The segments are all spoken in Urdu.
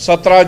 17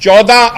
14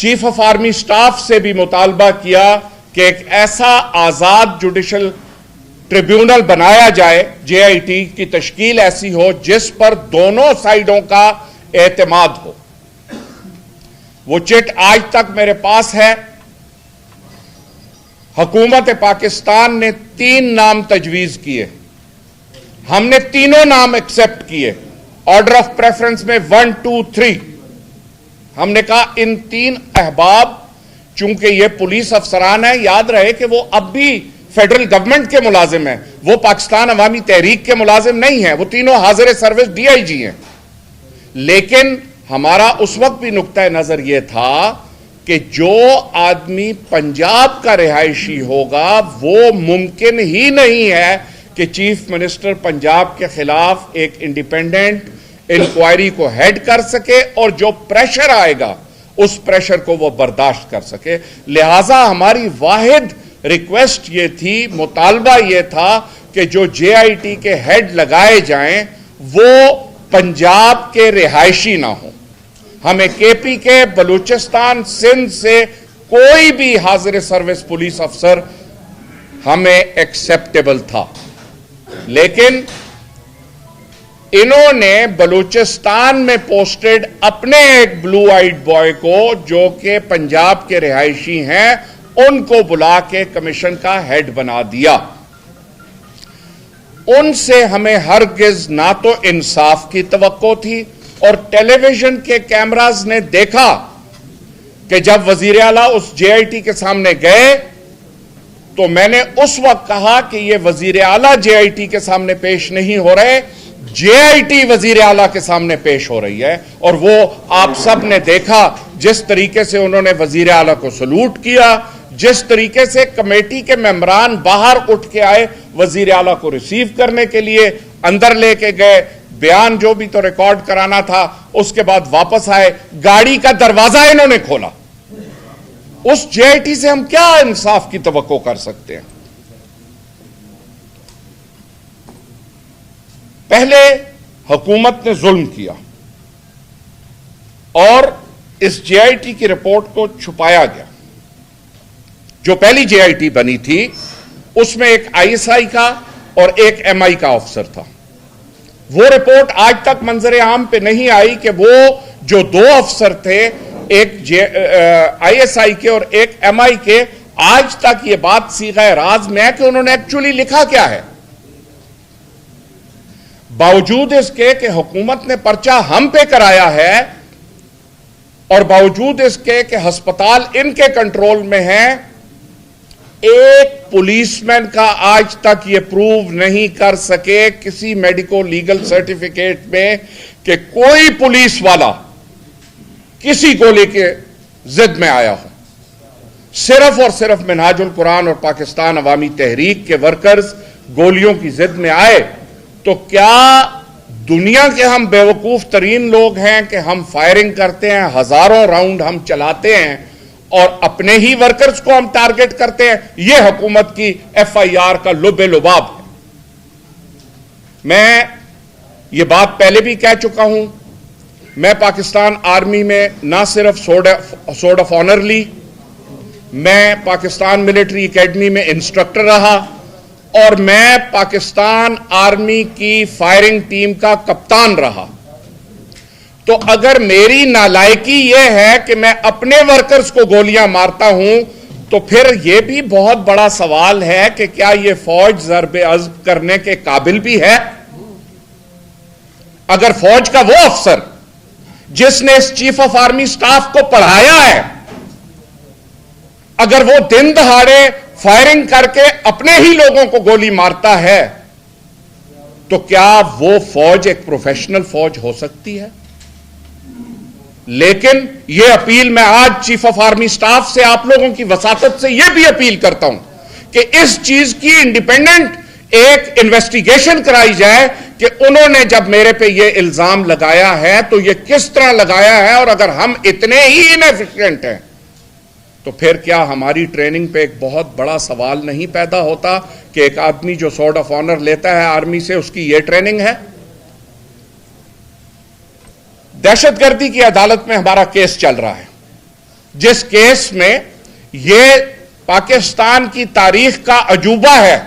چیف آف آرمی سٹاف سے بھی مطالبہ کیا کہ ایک ایسا آزاد جوڈیشل ٹریبیونل بنایا جائے، جے آئی ٹی کی تشکیل ایسی ہو جس پر دونوں سائیڈوں کا اعتماد ہو۔ وہ چٹ آج تک میرے پاس ہے۔ حکومت پاکستان نے 3 نام تجویز کیے، ہم نے تینوں نام ایکسپٹ کیے۔ آرڈر آف پریفرنس میں 1 2 3 ہم نے کہا ان 3 احباب، چونکہ یہ پولیس افسران ہیں، یاد رہے کہ وہ اب بھی فیڈرل گورنمنٹ کے ملازم ہیں، وہ پاکستان عوامی تحریک کے ملازم نہیں ہیں، وہ تینوں حاضر سروس ڈی آئی جی ہیں۔ لیکن ہمارا اس وقت بھی نقطہ نظر یہ تھا کہ جو آدمی پنجاب کا رہائشی ہوگا وہ ممکن ہی نہیں ہے کہ چیف منسٹر پنجاب کے خلاف ایک انڈیپینڈنٹ انکوائری کو ہیڈ کر سکے اور جو پریشر آئے گا اس پریشر کو وہ برداشت کر سکے۔ لہٰذا ہماری واحد ریکویسٹ یہ تھی، مطالبہ یہ تھا کہ جو جے آئی ٹی کے ہیڈ لگائے جائیں وہ پنجاب کے رہائشی نہ ہوں۔ ہمیں کے پی کے، بلوچستان، سندھ سے کوئی بھی حاضر سروس پولیس افسر ہمیں ایکسیپٹیبل تھا، لیکن انہوں نے بلوچستان میں پوسٹڈ اپنے ایک بلو آئیڈ بوائے کو جو کہ پنجاب کے رہائشی ہیں ان کو بلا کے کمیشن کا ہیڈ بنا دیا۔ ان سے ہمیں ہرگز نہ تو انصاف کی توقع تھی، اور ٹیلی ویژن کے کیمراز نے دیکھا کہ جب وزیر اعلیٰ اس جے آئی ٹی کے سامنے گئے تو میں نے اس وقت کہا کہ یہ وزیر اعلیٰ جے آئی ٹی کے سامنے پیش نہیں ہو رہے، جے آئی ٹی وزیر اعلیٰ کے سامنے پیش ہو رہی ہے۔ اور وہ آپ سب نے دیکھا جس طریقے سے انہوں نے وزیر اعلیٰ کو سلوٹ کیا، جس طریقے سے کمیٹی کے ممبران باہر اٹھ کے آئے وزیر اعلیٰ کو ریسیو کرنے کے لیے، اندر لے کے گئے، بیان جو بھی تو ریکارڈ کرانا تھا، اس کے بعد واپس آئے، گاڑی کا دروازہ انہوں نے کھولا۔ اس جے آئی ٹی سے ہم کیا انصاف کی توقع کر سکتے ہیں؟ پہلے حکومت نے ظلم کیا اور اس جے آئی ٹی کی رپورٹ کو چھپایا گیا۔ جو پہلی جے آئی ٹی بنی تھی اس میں ایک آئی ایس آئی کا اور ایک ایم آئی کا آفسر تھا۔ وہ رپورٹ آج تک منظر عام پہ نہیں آئی کہ وہ جو 2 افسر تھے، ایک آئی ایس آئی کے اور ایک ایم آئی کے، آج تک یہ بات صیغہ راز میں ہے کہ انہوں نے ایکچولی لکھا کیا ہے۔ باوجود اس کے کہ حکومت نے پرچہ ہم پہ کرایا ہے اور باوجود اس کے کہ ہسپتال ان کے کنٹرول میں ہے، ایک پولیس مین کا آج تک یہ پروو نہیں کر سکے کسی میڈیکو لیگل سرٹیفکیٹ میں کہ کوئی پولیس والا کسی گولی کے ضد میں آیا ہو۔ صرف اور صرف منہاج القرآن اور پاکستان عوامی تحریک کے ورکرز گولیوں کی ضد میں آئے، تو کیا دنیا کے ہم بیوقوف ترین لوگ ہیں کہ ہم فائرنگ کرتے ہیں، ہزاروں راؤنڈ ہم چلاتے ہیں اور اپنے ہی ورکرز کو ہم ٹارگٹ کرتے ہیں؟ یہ حکومت کی ایف آئی آر کا لب لباب ہے۔ میں یہ بات پہلے بھی کہہ چکا ہوں، میں پاکستان آرمی میں نہ صرف سورڈ آف آنر لی، میں پاکستان ملٹری اکیڈمی میں انسٹرکٹر رہا اور میں پاکستان آرمی کی فائرنگ ٹیم کا کپتان رہا۔ تو اگر میری نالائکی یہ ہے کہ میں اپنے ورکرز کو گولیاں مارتا ہوں تو پھر یہ بھی بہت بڑا سوال ہے کہ کیا یہ فوج ضرب عضب کرنے کے قابل بھی ہے؟ اگر فوج کا وہ افسر جس نے اس چیف آف آرمی سٹاف کو پڑھایا ہے، اگر وہ دن دہاڑے فائرنگ کر کے اپنے ہی لوگوں کو گولی مارتا ہے تو کیا وہ فوج ایک پروفیشنل فوج ہو سکتی ہے؟ لیکن یہ اپیل میں آج چیف آف آرمی سٹاف سے، آپ لوگوں کی وساطت سے یہ بھی اپیل کرتا ہوں کہ اس چیز کی انڈیپینڈنٹ ایک انویسٹیگیشن کرائی جائے کہ انہوں نے جب میرے پہ یہ الزام لگایا ہے تو یہ کس طرح لگایا ہے، اور اگر ہم اتنے ہی انیفیشینٹ ہیں تو پھر کیا ہماری ٹریننگ پہ ایک بہت بڑا سوال نہیں پیدا ہوتا کہ ایک آدمی جو سورڈ آف آنر لیتا ہے آرمی سے، اس کی یہ ٹریننگ ہے؟ دہشت گردی کی عدالت میں ہمارا کیس چل رہا ہے، جس کیس میں یہ پاکستان کی تاریخ کا عجوبہ ہے،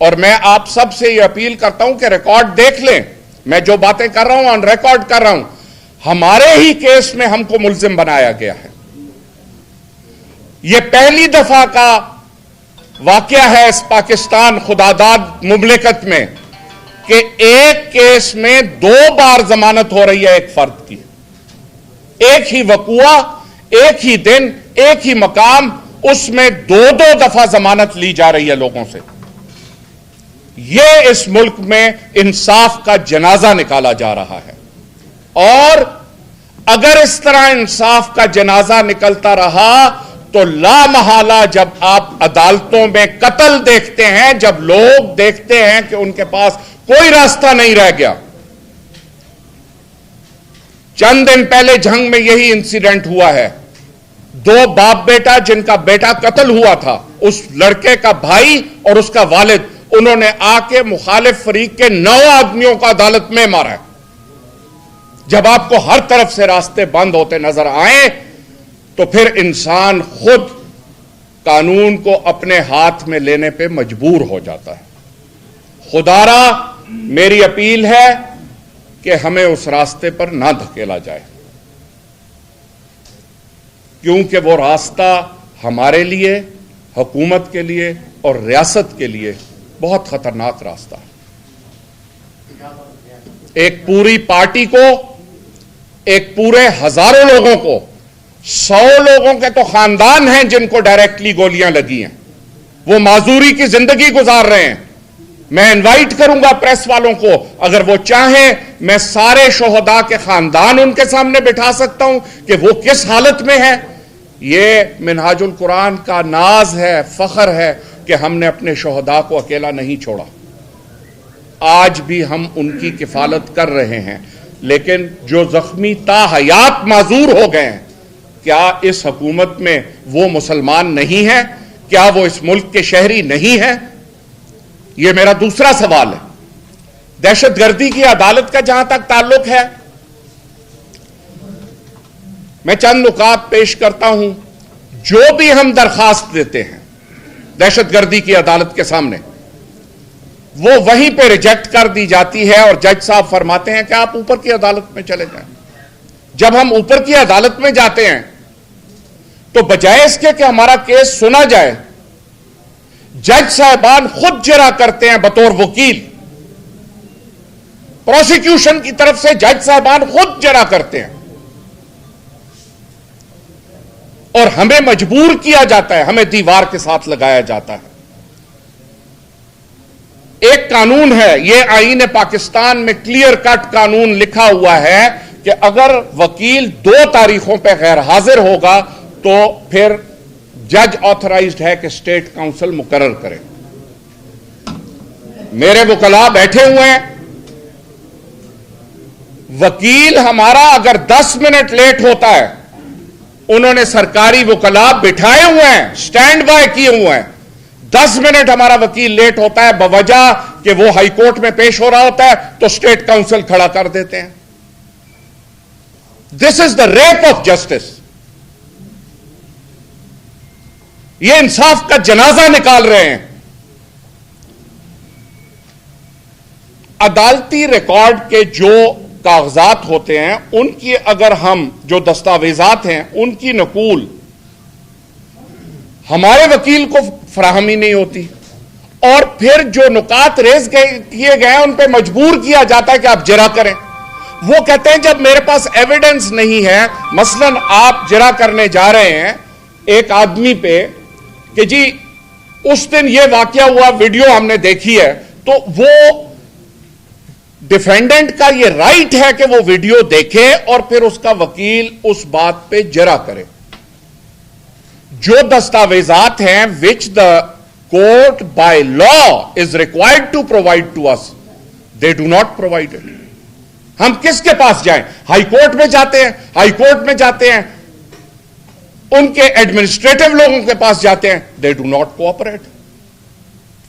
اور میں آپ سب سے یہ اپیل کرتا ہوں کہ ریکارڈ دیکھ لیں، میں جو باتیں کر رہا ہوں آن ریکارڈ کر رہا ہوں، ہمارے ہی کیس میں ہم کو ملزم بنایا گیا ہے۔ یہ پہلی دفعہ کا واقعہ ہے اس پاکستان خداداد مملکت میں کہ ایک کیس میں 2 بار ضمانت ہو رہی ہے ایک فرد کی، ایک ہی وقوع، ایک ہی دن، ایک ہی مقام، اس میں 2 دفعہ ضمانت لی جا رہی ہے لوگوں سے۔ یہ اس ملک میں انصاف کا جنازہ نکالا جا رہا ہے، اور اگر اس طرح انصاف کا جنازہ نکلتا رہا تو لا محالہ جب آپ عدالتوں میں قتل دیکھتے ہیں، جب لوگ دیکھتے ہیں کہ ان کے پاس کوئی راستہ نہیں رہ گیا۔ چند دن پہلے جھنگ میں یہی انسیڈنٹ ہوا ہے، 2 باپ بیٹا جن کا بیٹا قتل ہوا تھا، اس لڑکے کا بھائی اور اس کا والد، انہوں نے آ کے مخالف فریق کے 9 آدمیوں کو عدالت میں مارا ہے۔ جب آپ کو ہر طرف سے راستے بند ہوتے نظر آئیں تو پھر انسان خود قانون کو اپنے ہاتھ میں لینے پہ مجبور ہو جاتا ہے۔ خدارا میری اپیل ہے کہ ہمیں اس راستے پر نہ دھکیلا جائے، کیونکہ وہ راستہ ہمارے لیے، حکومت کے لیے اور ریاست کے لیے بہت خطرناک راستہ ہے۔ ایک پوری پارٹی کو، ایک پورے ہزاروں لوگوں کو، 100 لوگوں کے تو خاندان ہیں جن کو ڈائریکٹلی گولیاں لگی ہیں، وہ معذوری کی زندگی گزار رہے ہیں۔ میں انوائٹ کروں گا پریس والوں کو، اگر وہ چاہیں میں سارے شہداء کے خاندان ان کے سامنے بٹھا سکتا ہوں کہ وہ کس حالت میں ہے۔ یہ منہاج القرآن کا ناز ہے، فخر ہے کہ ہم نے اپنے شہداء کو اکیلا نہیں چھوڑا، آج بھی ہم ان کی کفالت کر رہے ہیں۔ لیکن جو زخمی تا حیات معذور ہو گئے ہیں، کیا اس حکومت میں وہ مسلمان نہیں ہیں؟ کیا وہ اس ملک کے شہری نہیں ہیں؟ یہ میرا دوسرا سوال ہے۔ دہشت گردی کی عدالت کا جہاں تک تعلق ہے، میں چند نکات پیش کرتا ہوں۔ جو بھی ہم درخواست دیتے ہیں دہشت گردی کی عدالت کے سامنے، وہ وہیں پہ ریجیکٹ کر دی جاتی ہے، اور جج صاحب فرماتے ہیں کہ آپ اوپر کی عدالت میں چلے جائیں۔ جب ہم اوپر کی عدالت میں جاتے ہیں تو بجائے اس کے کہ ہمارا کیس سنا جائے، جج صاحبان خود جرا کرتے ہیں بطور وکیل، پروسیکیوشن کی طرف سے جج صاحبان خود جرا کرتے ہیں، اور ہمیں مجبور کیا جاتا ہے، ہمیں دیوار کے ساتھ لگایا جاتا ہے۔ ایک قانون ہے، یہ آئین پاکستان میں کلیئر کٹ قانون لکھا ہوا ہے کہ اگر وکیل 2 تاریخوں پہ غیر حاضر ہوگا تو پھر جج آتھرائزڈ ہے کہ اسٹیٹ کاؤنسل مقرر کرے۔ میرے وکلاء بیٹھے ہوئے ہیں، وکیل ہمارا اگر 10 منٹ لیٹ ہوتا ہے، انہوں نے سرکاری وکلاء بٹھائے ہوئے ہیں، سٹینڈ بائی کیے ہوئے ہیں، 10 منٹ ہمارا وکیل لیٹ ہوتا ہے بوجہ کہ وہ ہائی کورٹ میں پیش ہو رہا ہوتا ہے تو اسٹیٹ کاؤنسل کھڑا کر دیتے ہیں۔ دس از دا ریپ آف جسٹس۔ یہ انصاف کا جنازہ نکال رہے ہیں۔ عدالتی ریکارڈ کے جو کاغذات ہوتے ہیں، ان کی اگر ہم جو دستاویزات ہیں ان کی نقول ہمارے وکیل کو فراہمی نہیں ہوتی، اور پھر جو نکات ریز کیے گئے ہیں ان پہ مجبور کیا جاتا ہے کہ آپ جرا کریں۔ وہ کہتے ہیں جب میرے پاس ایویڈنس نہیں ہے، مثلا آپ جرا کرنے جا رہے ہیں ایک آدمی پہ کہ جی اس دن یہ واقعہ ہوا، ویڈیو ہم نے دیکھی ہے، تو وہ ڈیفینڈنٹ کا یہ رائٹ ہے کہ وہ ویڈیو دیکھے اور پھر اس کا وکیل اس بات پہ جرا کرے۔ جو دستاویزات ہیں which the court by law is required to provide to us, they do not provide it. ہم کس کے پاس جائیں؟ ہائی کورٹ میں جاتے ہیں، ہائی کورٹ میں جاتے ہیں، ان کے ایڈمنسٹریٹو لوگوں کے پاس جاتے ہیں، they do not cooperate.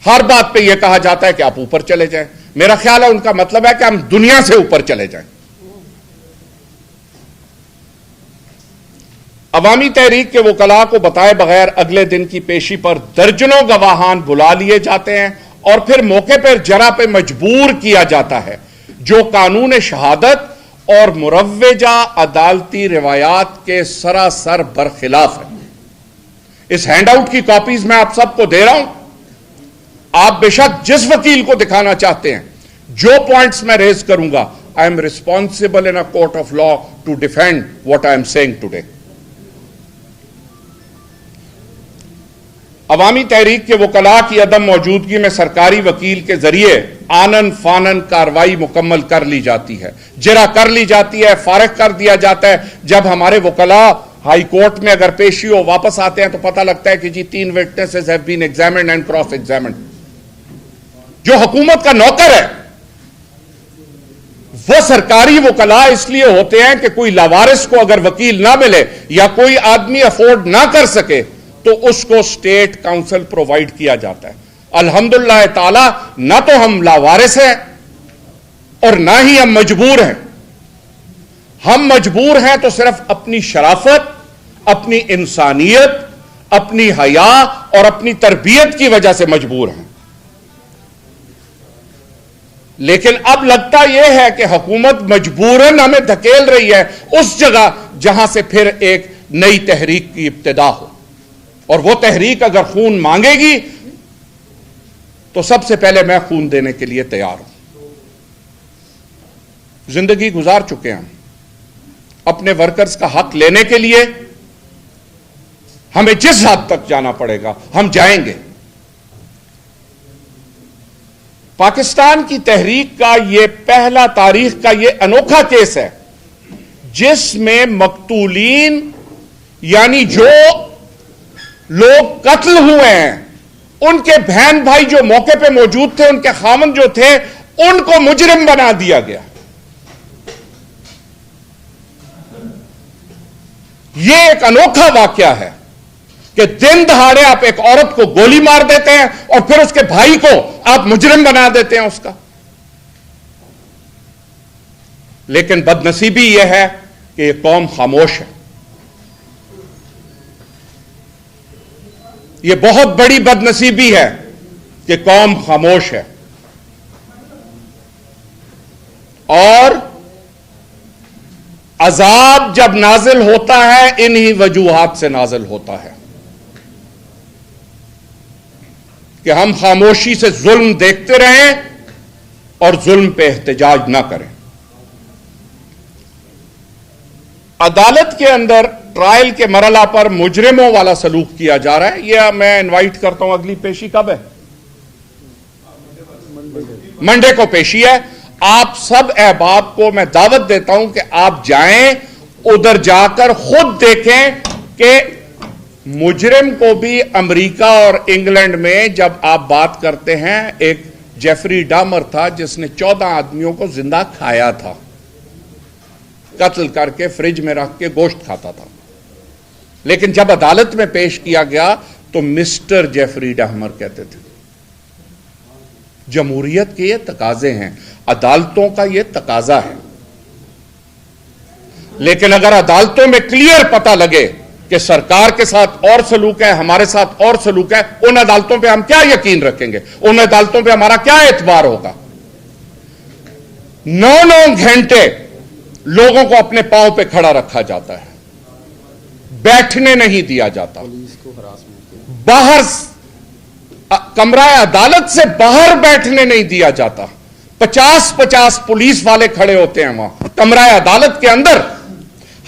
ہر بات پہ یہ کہا جاتا ہے کہ آپ اوپر چلے جائیں۔ میرا خیال ہے ان کا مطلب ہے کہ ہم دنیا سے اوپر چلے جائیں۔ عوامی تحریک کے وکلاء کو بتائے بغیر اگلے دن کی پیشی پر درجنوں گواہان بلا لیے جاتے ہیں اور پھر موقع پر جرح پہ مجبور کیا جاتا ہے، جو قانون شہادت اور مروجہ عدالتی روایات کے سراسر برخلاف ہے۔ اس ہینڈ آؤٹ کی کاپیز میں آپ سب کو دے رہا ہوں، آپ بے شک جس وکیل کو دکھانا چاہتے ہیں، جو پوائنٹس میں ریز کروں گا، I am responsible in a court of law to defend what I am saying today۔ عوامی تحریک کے وکلاء کی عدم موجودگی میں سرکاری وکیل کے ذریعے آنن فانن کاروائی مکمل کر لی جاتی ہے، جرح کر لی جاتی ہے، فارغ کر دیا جاتا ہے۔ جب ہمارے وکلاء ہائی کورٹ میں اگر پیشی ہو واپس آتے ہیں تو پتہ لگتا ہے کہ جی 3 witnesses have been examined and cross examined۔ جو حکومت کا نوکر ہے وہ سرکاری وکلاء اس لیے ہوتے ہیں کہ کوئی لاوارث کو اگر وکیل نہ ملے یا کوئی آدمی افورڈ نہ کر سکے تو اس کو اسٹیٹ کاؤنسل پرووائڈ کیا جاتا ہے۔ الحمدللہ تعالی نہ تو ہم لاوارث ہیں اور نہ ہی ہم مجبور ہیں۔ ہم مجبور ہیں تو صرف اپنی شرافت، اپنی انسانیت، اپنی حیا اور اپنی تربیت کی وجہ سے مجبور ہیں۔ لیکن اب لگتا یہ ہے کہ حکومت مجبوراً ہمیں دھکیل رہی ہے اس جگہ جہاں سے پھر ایک نئی تحریک کی ابتدا ہو، اور وہ تحریک اگر خون مانگے گی تو سب سے پہلے میں خون دینے کے لیے تیار ہوں۔ زندگی گزار چکے ہیں، اپنے ورکرز کا حق لینے کے لیے ہمیں جس حد تک جانا پڑے گا ہم جائیں گے۔ پاکستان کی تحریک کا یہ پہلا تاریخ کا یہ انوکھا کیس ہے جس میں مقتولین یعنی جو لوگ قتل ہوئے ہیں ان کے بہن بھائی جو موقع پہ موجود تھے، ان کے خاوند جو تھے، ان کو مجرم بنا دیا گیا۔ یہ ایک انوکھا واقعہ ہے کہ دن دہاڑے آپ ایک عورت کو گولی مار دیتے ہیں اور پھر اس کے بھائی کو آپ مجرم بنا دیتے ہیں اس کا۔ لیکن بدنصیبی یہ ہے کہ یہ قوم خاموش ہے۔ یہ بہت بڑی بدنصیبی ہے کہ قوم خاموش ہے، اور عذاب جب نازل ہوتا ہے انہی وجوہات سے نازل ہوتا ہے کہ ہم خاموشی سے ظلم دیکھتے رہیں اور ظلم پہ احتجاج نہ کریں۔ عدالت کے اندر ٹرائل کے مرحلہ پر مجرموں والا سلوک کیا جا رہا ہے۔ یہ میں انوائٹ کرتا ہوں، اگلی پیشی کب ہے؟ منڈے کو پیشی ہے۔ آپ سب احباب کو میں دعوت دیتا ہوں کہ آپ جائیں، ادھر جا کر خود دیکھیں کہ مجرم کو بھی امریکہ اور انگلینڈ میں جب آپ بات کرتے ہیں، ایک جیفری ڈامر تھا جس نے 14 آدمیوں کو زندہ کھایا تھا، قتل کر کے فریج میں رکھ کے گوشت کھاتا تھا، لیکن جب عدالت میں پیش کیا گیا تو مسٹر جیفری ڈامر کہتے تھے۔ جمہوریت کے یہ تقاضے ہیں، عدالتوں کا یہ تقاضا ہے۔ لیکن اگر عدالتوں میں کلیئر پتہ لگے کہ سرکار کے ساتھ اور سلوک ہے، ہمارے ساتھ اور سلوک ہے، ان عدالتوں پہ ہم کیا یقین رکھیں گے؟ ان عدالتوں پہ ہمارا کیا اعتبار ہوگا؟ 9 گھنٹے لوگوں کو اپنے پاؤں پہ کھڑا رکھا جاتا ہے، بیٹھنے نہیں دیا جاتا، باہر کمرہ عدالت سے باہر بیٹھنے نہیں دیا جاتا، 50 پولیس والے کھڑے ہوتے ہیں وہاں کمرہ عدالت کے اندر،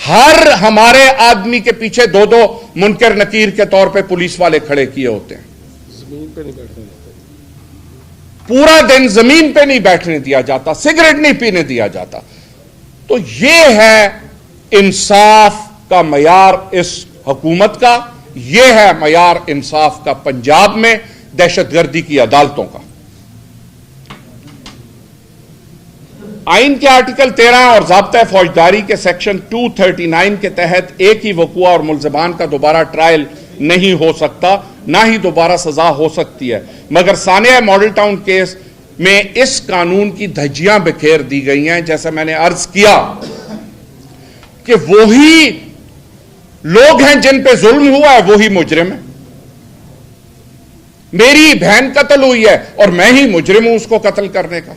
ہر ہمارے آدمی کے پیچھے 2 منکر نکیر کے طور پہ پولیس والے کھڑے کیے ہوتے ہیں، زمین پہ نہیں بیٹھنے دیتے، پورا دن زمین پہ نہیں بیٹھنے دیا جاتا، سگریٹ نہیں پینے دیا جاتا۔ تو یہ ہے انصاف کا معیار اس حکومت کا، یہ ہے معیار انصاف کا پنجاب میں دہشت گردی کی عدالتوں کا۔ آئین کے آرٹیکل 13 اور ضابطہ فوجداری کے سیکشن 239 کے تحت ایک ہی وقوع اور ملزمان کا دوبارہ ٹرائل نہیں ہو سکتا، نہ ہی دوبارہ سزا ہو سکتی ہے، مگر سانحہ ماڈل ٹاؤن کیس میں اس قانون کی دھجیاں بکھیر دی گئی ہیں۔ جیسا میں نے عرض کیا کہ وہی لوگ ہیں جن پہ ظلم ہوا ہے وہی مجرم ہے. میری بہن قتل ہوئی ہے اور میں ہی مجرم ہوں اس کو قتل کرنے کا.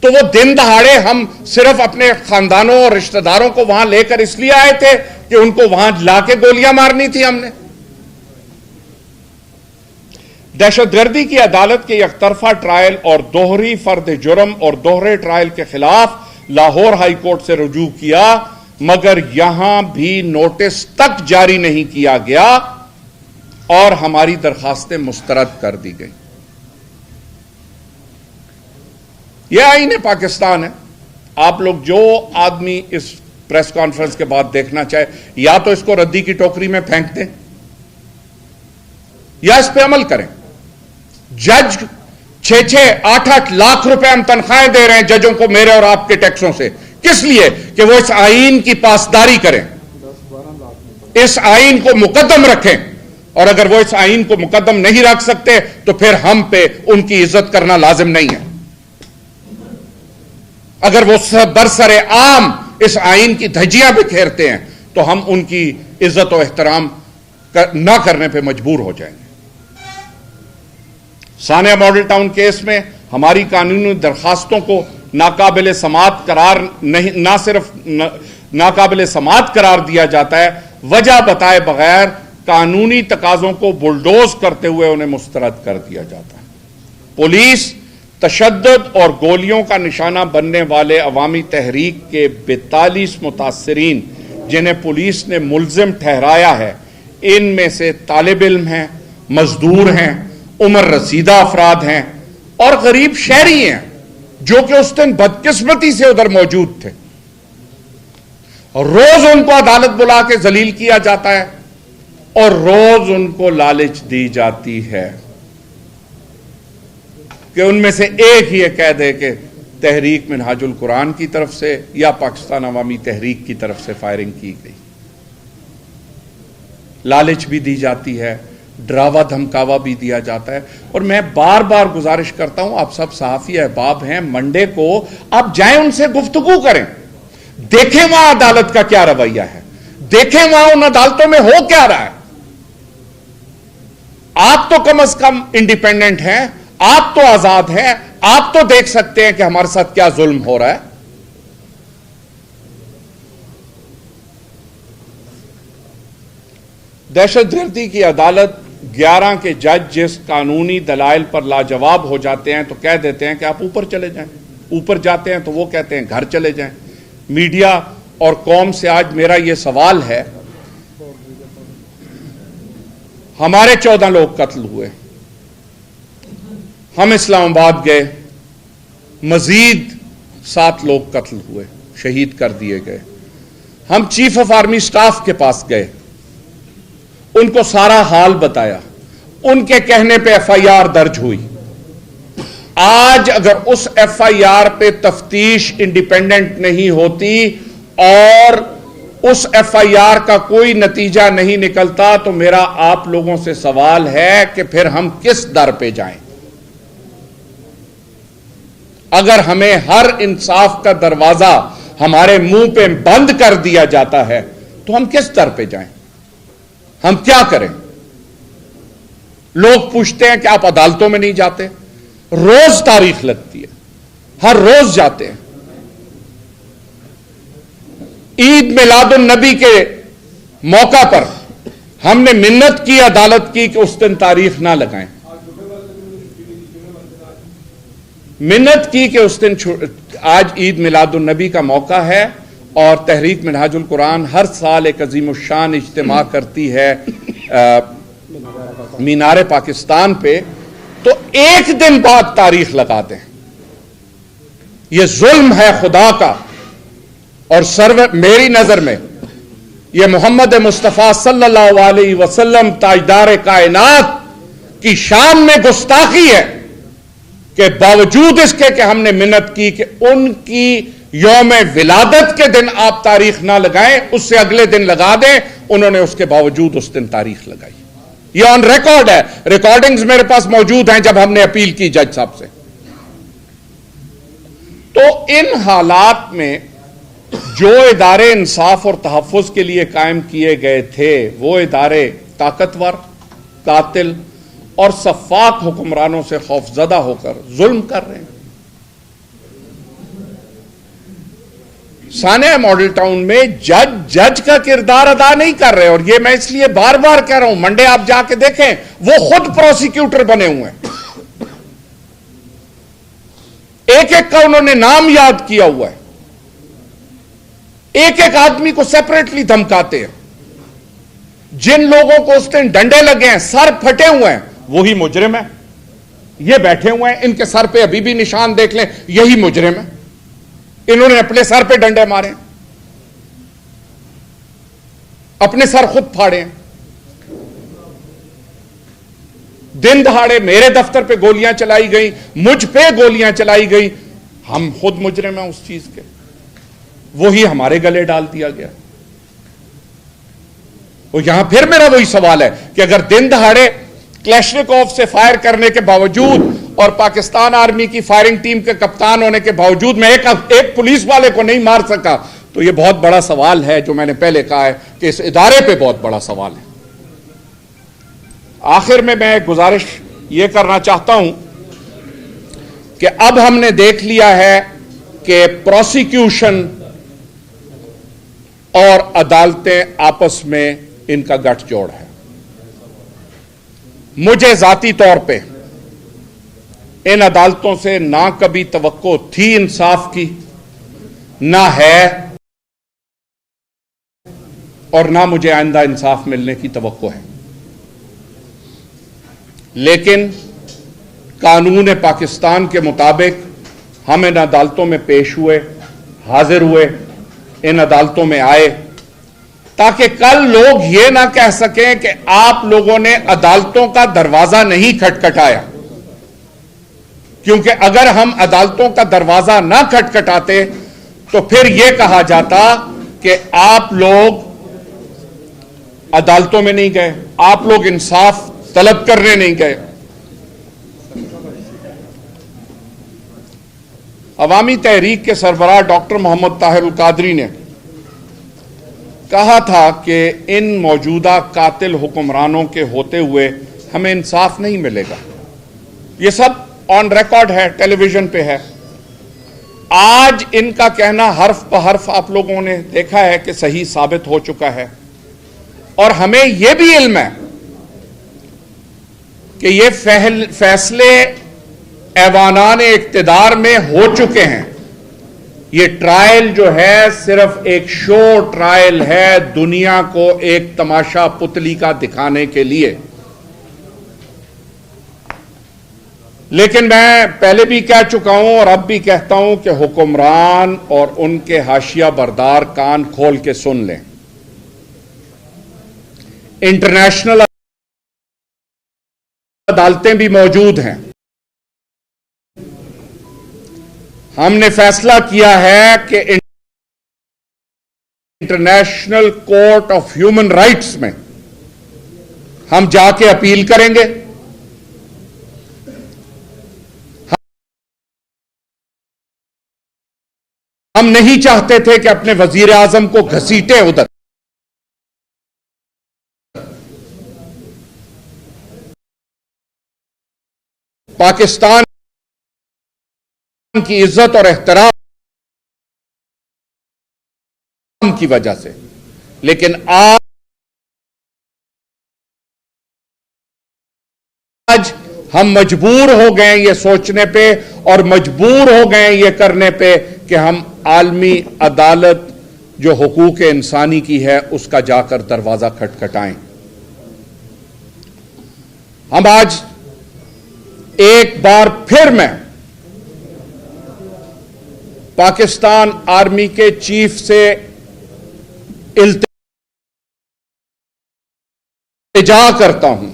تو وہ دن دہاڑے ہم صرف اپنے خاندانوں اور رشتہ داروں کو وہاں لے کر اس لیے آئے تھے کہ ان کو وہاں لا کے گولیاں مارنی تھی ہم نے. دہشت گردی کی عدالت کے یک طرفہ ٹرائل اور دوہری فرد جرم اور دوہرے ٹرائل کے خلاف لاہور ہائی کورٹ سے رجوع کیا، مگر یہاں بھی نوٹس تک جاری نہیں کیا گیا اور ہماری درخواستیں مسترد کر دی گئی. یہ آئین پاکستان ہے. آپ لوگ جو آدمی اس پریس کانفرنس کے بعد دیکھنا چاہے یا تو اس کو ردی کی ٹوکری میں پھینک دیں یا اس پہ عمل کریں. جج 6-8 لاکھ روپے ہم تنخواہیں دے رہے ہیں ججوں کو میرے اور آپ کے ٹیکسوں سے. کس لیے؟ کہ وہ اس آئین کی پاسداری کریں، اس آئین کو مقدم رکھیں. اور اگر وہ اس آئین کو مقدم نہیں رکھ سکتے تو پھر ہم پہ ان کی عزت کرنا لازم نہیں ہے. اگر وہ برسر عام اس آئین کی دھجیاں بکھیرتے ہیں تو ہم ان کی عزت و احترام نہ کرنے پہ مجبور ہو جائیں گے. ثانیہ ماڈل ٹاؤن کیس میں ہماری قانونی درخواستوں کو ناقابل سماعت قرار نہیں، نہ صرف ناقابل سماعت قرار دیا جاتا ہے، وجہ بتائے بغیر قانونی تقاضوں کو بلڈوز کرتے ہوئے انہیں مسترد کر دیا جاتا ہے. پولیس تشدد اور گولیوں کا نشانہ بننے والے عوامی تحریک کے 42 متاثرین جنہیں پولیس نے ملزم ٹھہرایا ہے، ان میں سے طالب علم ہیں، مزدور ہیں، عمر رسیدہ افراد ہیں اور غریب شہری ہیں جو کہ اس دن بدقسمتی سے ادھر موجود تھے. اور روز ان کو عدالت بلا کے ذلیل کیا جاتا ہے اور روز ان کو لالچ دی جاتی ہے کہ ان میں سے ایک ہی یہ کہہ دے کہ تحریک منہاج القرآن کی طرف سے یا پاکستان عوامی تحریک کی طرف سے فائرنگ کی گئی. لالچ بھی دی جاتی ہے، ڈراوا دھمکاوا بھی دیا جاتا ہے. اور میں بار بار گزارش کرتا ہوں، آپ سب صحافی احباب ہیں، منڈے کو آپ جائیں ان سے گفتگو کریں، دیکھیں وہاں عدالت کا کیا رویہ ہے، دیکھیں وہاں ان عدالتوں میں ہو کیا رہا ہے. آپ تو کم از کم انڈیپینڈنٹ ہیں، آپ تو آزاد ہیں، آپ تو دیکھ سکتے ہیں کہ ہمارے ساتھ کیا ظلم ہو رہا ہے. دہشت گردی کی عدالت 11 کے جج جس قانونی دلائل پر لاجواب ہو جاتے ہیں تو کہہ دیتے ہیں کہ آپ اوپر چلے جائیں. اوپر جاتے ہیں تو وہ کہتے ہیں گھر چلے جائیں. میڈیا اور قوم سے آج میرا یہ سوال ہے، ہمارے 14 لوگ قتل ہوئے، ہم اسلام آباد گئے، مزید 7 لوگ قتل ہوئے، شہید کر دیے گئے. ہم چیف آف آرمی سٹاف کے پاس گئے، ان کو سارا حال بتایا، ان کے کہنے پہ ایف آئی آر درج ہوئی. آج اگر اس ایف آئی آر پہ تفتیش انڈیپینڈنٹ نہیں ہوتی اور اس ایف آئی آر کا کوئی نتیجہ نہیں نکلتا تو میرا آپ لوگوں سے سوال ہے کہ پھر ہم کس در پہ جائیں؟ اگر ہمیں ہر انصاف کا دروازہ ہمارے منہ پہ بند کر دیا جاتا ہے تو ہم کس در پہ جائیں؟ ہم کیا کریں؟ لوگ پوچھتے ہیں کہ آپ عدالتوں میں نہیں جاتے. روز تاریخ لگتی ہے، ہر روز جاتے ہیں. عید میلاد النبی کے موقع پر ہم نے منت کی عدالت کی کہ اس دن تاریخ نہ لگائیں. منت کی کہ اس دن آج عید میلاد النبی کا موقع ہے اور تحریک منہاج القرآن ہر سال ایک عظیم الشان اجتماع کرتی ہے مینار پاکستان پہ، تو ایک دن بعد تاریخ لگا دیں. یہ ظلم ہے خدا کا. اور میری نظر میں یہ محمد مصطفیٰ صلی اللہ علیہ وسلم تاجدار کائنات کی شان میں گستاخی ہے کہ باوجود اس کے کہ ہم نے منت کی کہ ان کی یوم ولادت کے دن آپ تاریخ نہ لگائیں، اس سے اگلے دن لگا دیں، انہوں نے اس کے باوجود اس دن تاریخ لگائی. یہ آن ریکارڈ ہے، ریکارڈنگز میرے پاس موجود ہیں جب ہم نے اپیل کی جج صاحب سے. تو ان حالات میں جو ادارے انصاف اور تحفظ کے لیے قائم کیے گئے تھے وہ ادارے طاقتور، قاتل اور سفاک حکمرانوں سے خوفزدہ ہو کر ظلم کر رہے ہیں۔ سانحہ ماڈل ٹاؤن میں جج کا کردار ادا نہیں کر رہے، اور یہ میں اس لیے بار بار کہہ رہا ہوں، منڈے آپ جا کے دیکھیں وہ خود پروسیکیوٹر بنے ہوئے ہیں، ایک ایک کا انہوں نے نام یاد کیا ہوا ہے، ایک ایک آدمی کو سیپریٹلی دھمکاتے ہیں۔ جن لوگوں کو اس دن ڈنڈے لگے ہیں، سر پھٹے ہوئے ہیں، وہی مجرم ہیں۔ یہ بیٹھے ہوئے ہیں، ان کے سر پہ ابھی بھی نشان دیکھ لیں، یہی مجرم ہے، انہوں نے اپنے سر پہ ڈنڈے مارے ہیں، اپنے سر خود پھاڑے ہیں۔ دن دہاڑے میرے دفتر پہ گولیاں چلائی گئی، مجھ پہ گولیاں چلائی گئی، ہم خود مجرم ہیں اس چیز کے، وہی ہمارے گلے ڈال دیا گیا۔ اور یہاں پھر میرا وہی سوال ہے کہ اگر دن دہاڑے کلیشنکوف سے فائر کرنے کے باوجود اور پاکستان آرمی کی فائرنگ ٹیم کے کپتان ہونے کے باوجود میں ایک پولیس والے کو نہیں مار سکا، تو یہ بہت بڑا سوال ہے، جو میں نے پہلے کہا ہے کہ اس ادارے پہ بہت بڑا سوال ہے۔ آخر میں ایک گزارش یہ کرنا چاہتا ہوں کہ اب ہم نے دیکھ لیا ہے کہ پروسیکیوشن اور عدالتیں آپس میں ان کا گٹھ جوڑ ہے۔ مجھے ذاتی طور پہ ان عدالتوں سے نہ کبھی توقع تھی انصاف کی، نہ ہے، اور نہ مجھے آئندہ انصاف ملنے کی توقع ہے۔ لیکن قانون پاکستان کے مطابق ہم ان عدالتوں میں پیش ہوئے، حاضر ہوئے، ان عدالتوں میں آئے، تاکہ کل لوگ یہ نہ کہہ سکیں کہ آپ لوگوں نے عدالتوں کا دروازہ نہیں کھٹکھٹایا، کیونکہ اگر ہم عدالتوں کا دروازہ نہ کھٹکھٹاتے تو پھر یہ کہا جاتا کہ آپ لوگ عدالتوں میں نہیں گئے، آپ لوگ انصاف طلب کرنے نہیں گئے۔ عوامی تحریک کے سربراہ ڈاکٹر محمد طاہر القادری نے کہا تھا کہ ان موجودہ قاتل حکمرانوں کے ہوتے ہوئے ہمیں انصاف نہیں ملے گا۔ یہ سب آن ریکارڈ ہے، ٹیلی ویژن پہ ہے۔ آج ان کا کہنا حرف پہ حرف آپ لوگوں نے دیکھا ہے کہ صحیح ثابت ہو چکا ہے، اور ہمیں یہ بھی علم ہے کہ یہ فیصلے ایوانان اقتدار میں ہو چکے ہیں۔ یہ ٹرائل جو ہے صرف ایک شو ٹرائل ہے، دنیا کو ایک تماشا پتلی کا دکھانے کے لیے۔ لیکن میں پہلے بھی کہہ چکا ہوں اور اب بھی کہتا ہوں کہ حکمران اور ان کے حاشیہ بردار کان کھول کے سن لیں۔ انٹرنیشنل عدالتیں بھی موجود ہیں۔ ہم نے فیصلہ کیا ہے کہ international court of human rights میں ہم جا کے اپیل کریں گے۔ ہم نہیں چاہتے تھے کہ اپنے وزیر اعظم کو گھسیٹے ادھر۔ پاکستان کی عزت اور احترام کی وجہ سے، لیکن آج ہم مجبور ہو گئے یہ سوچنے پہ اور مجبور ہو گئے یہ کرنے پہ کہ ہم عالمی عدالت جو حقوق انسانی کی ہے اس کا جا کر دروازہ کھٹکھٹائیں۔ ہم آج ایک بار پھر میں پاکستان آرمی کے چیف سے التجا کرتا ہوں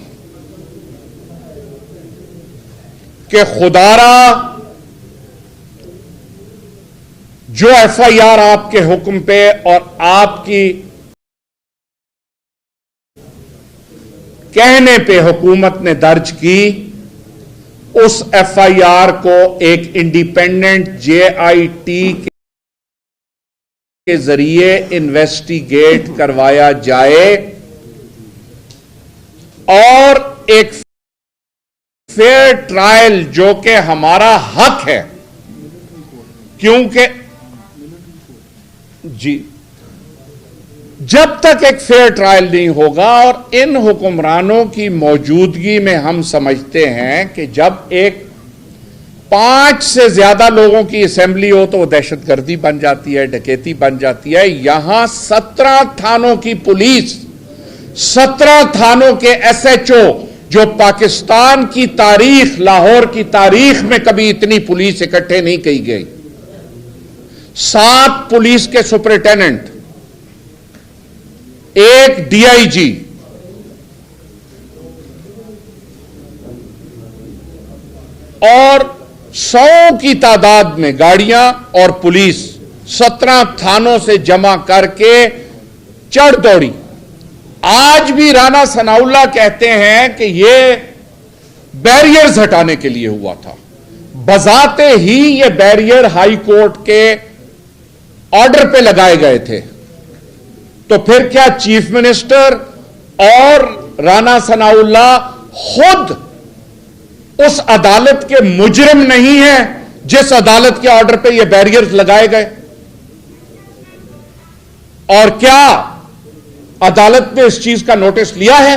کہ خدارا جو ایف آئی آر آپ کے حکم پہ اور آپ کی کہنے پہ حکومت نے درج کی، اس ایف آئی آر کو ایک انڈیپینڈنٹ جے آئی ٹی کے ذریعے انویسٹیگیٹ کروایا جائے اور ایک فیئر ٹرائل جو کہ ہمارا حق ہے، کیونکہ جی جب تک ایک فیئر ٹرائل نہیں ہوگا، اور ان حکمرانوں کی موجودگی میں ہم سمجھتے ہیں کہ جب ایک 5 سے زیادہ لوگوں کی اسمبلی ہو تو وہ دہشت گردی بن جاتی ہے، ڈکیتی بن جاتی ہے۔ یہاں 17 تھانوں کی پولیس، 17 تھانوں کے ایس ایچ او، جو پاکستان کی تاریخ، لاہور کی تاریخ میں کبھی اتنی پولیس اکٹھے نہیں کی گئی، 7 پولیس کے سپرنٹینڈنٹ، 1 ڈی آئی جی، اور 100 کی تعداد میں گاڑیاں اور پولیس 17 تھانوں سے جمع کر کے چڑھ دوڑی۔ آج بھی رانا ثناء اللہ کہتے ہیں کہ یہ بیریئرز ہٹانے کے لیے ہوا تھا۔ بذات ہی یہ بیریئر ہائی کورٹ کے آرڈر پہ لگائے گئے تھے، تو پھر کیا چیف منسٹر اور رانا ثناء اللہ خود اس عدالت کے مجرم نہیں ہیں جس عدالت کے آرڈر پہ یہ بیریئرز لگائے گئے؟ اور کیا عدالت نے اس چیز کا نوٹس لیا ہے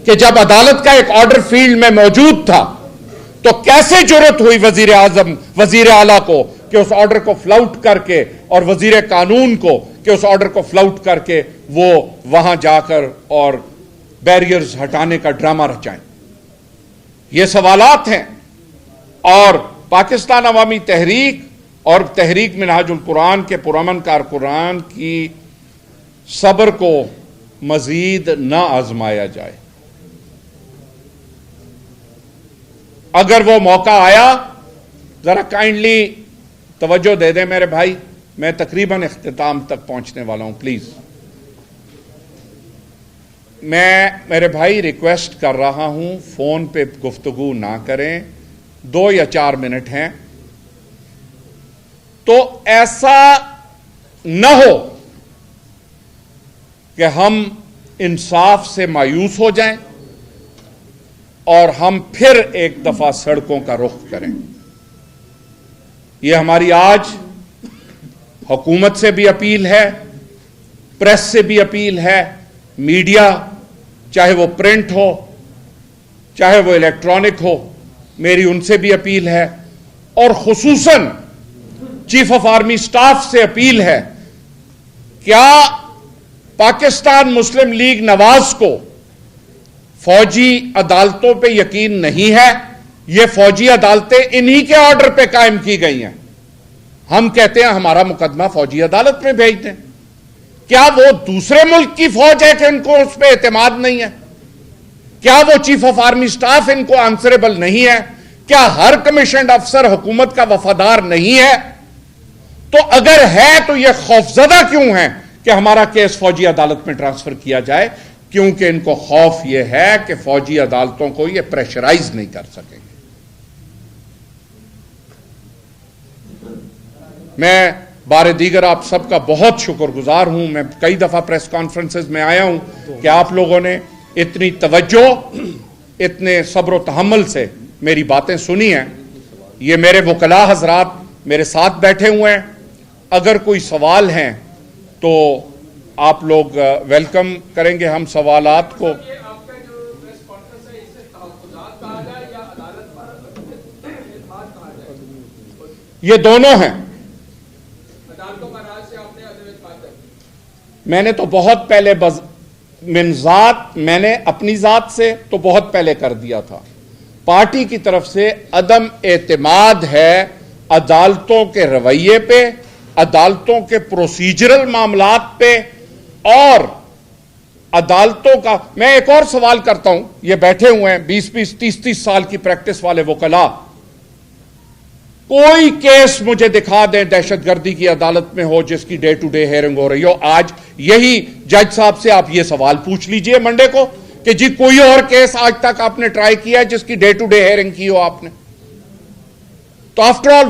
کہ جب عدالت کا ایک آرڈر فیلڈ میں موجود تھا تو کیسے جرأت ہوئی وزیر اعظم، وزیر اعلیٰ کو کہ اس آرڈر کو فلاؤٹ کر کے، اور وزیر قانون کو کہ اس آرڈر کو فلاؤٹ کر کے وہ وہاں جا کر اور بیریئرز ہٹانے کا ڈرامہ رچائیں؟ یہ سوالات ہیں، اور پاکستان عوامی تحریک اور تحریک منہاج القرآن کے پرامن کارکنان کی صبر کو مزید نہ آزمایا جائے۔ اگر وہ موقع آیا، ذرا کائنڈلی توجہ دے دیں میرے بھائی، میں تقریباً اختتام تک پہنچنے والا ہوں، پلیز۔ میں میرے بھائی ریکویسٹ کر رہا ہوں، فون پہ گفتگو نہ کریں، 2 یا 4 منٹ ہیں، تو ایسا نہ ہو کہ ہم انصاف سے مایوس ہو جائیں اور ہم پھر ایک دفعہ سڑکوں کا رخ کریں۔ یہ ہماری آج حکومت سے بھی اپیل ہے، پریس سے بھی اپیل ہے، میڈیا چاہے وہ پرنٹ ہو چاہے وہ الیکٹرانک ہو، میری ان سے بھی اپیل ہے، اور خصوصاً چیف آف آرمی سٹاف سے اپیل ہے۔ کیا پاکستان مسلم لیگ نواز کو فوجی عدالتوں پہ یقین نہیں ہے؟ یہ فوجی عدالتیں انہی کے آرڈر پہ قائم کی گئی ہیں۔ ہم کہتے ہیں ہمارا مقدمہ فوجی عدالت میں بھیج دیں۔ کیا وہ دوسرے ملک کی فوج ہے کہ ان کو اس پہ اعتماد نہیں ہے؟ کیا وہ چیف آف آرمی سٹاف ان کو آنسریبل نہیں ہے؟ کیا ہر کمیشنڈ افسر حکومت کا وفادار نہیں ہے؟ تو اگر ہے تو یہ خوفزدہ کیوں ہیں کہ ہمارا کیس فوجی عدالت میں ٹرانسفر کیا جائے؟ کیونکہ ان کو خوف یہ ہے کہ فوجی عدالتوں کو یہ پریشرائز نہیں کر سکیں گے۔ میں بار دیگر آپ سب کا بہت شکر گزار ہوں۔ میں کئی دفعہ پریس کانفرنسز میں آیا ہوں کہ آپ لوگوں نے اتنی توجہ، اتنے صبر و تحمل سے میری باتیں سنی ہیں۔ یہ میرے وکلاء حضرات میرے ساتھ بیٹھے ہوئے ہیں، اگر کوئی سوال ہیں تو آپ لوگ ویلکم کریں گے ہم سوالات کو۔ یہ دونوں ہیں۔ میں نے تو بہت پہلے میں نے اپنی ذات سے تو بہت پہلے کر دیا تھا۔ پارٹی کی طرف سے عدم اعتماد ہے عدالتوں کے رویے پہ، عدالتوں کے پروسیجرل معاملات پہ، اور عدالتوں کا۔ میں ایک اور سوال کرتا ہوں، یہ بیٹھے ہوئے ہیں 20-20 30-30 سال کی پریکٹس والے وکلاء، کوئی کیس مجھے دکھا دیں دہشت گردی کی عدالت میں ہو جس کی ڈے ٹو ڈے ہیئرنگ ہو رہی ہو۔ آج یہی جج صاحب سے آپ یہ سوال پوچھ لیجئے منڈے کو کہ جی کوئی اور کیس آج تک آپ نے ٹرائی کیا ہے جس کی ڈے ٹو ڈے ہیئرنگ کی ہو آپ نے؟ تو آفٹر آل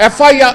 FIR।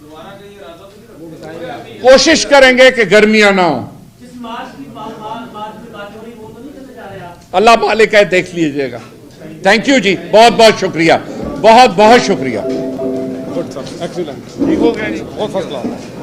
دوبارہ کا یہ ارادہ تو نہیں رکھتے؟ کوشش کریں گے کہ گرمیاں نہ ہوں. جس مارچ کی بات ہو رہی وہ تو نہیں کرنے جا رہے آپ؟ اللہ مالک ہے, دیکھ لیجئے گا. تھینک یو جی, بہت بہت شکریہ, بہت بہت شکریہ. گڈ سر, ایکسیلنٹ, ٹھیک ہو گیا جی, بہت فرسٹ کلاس.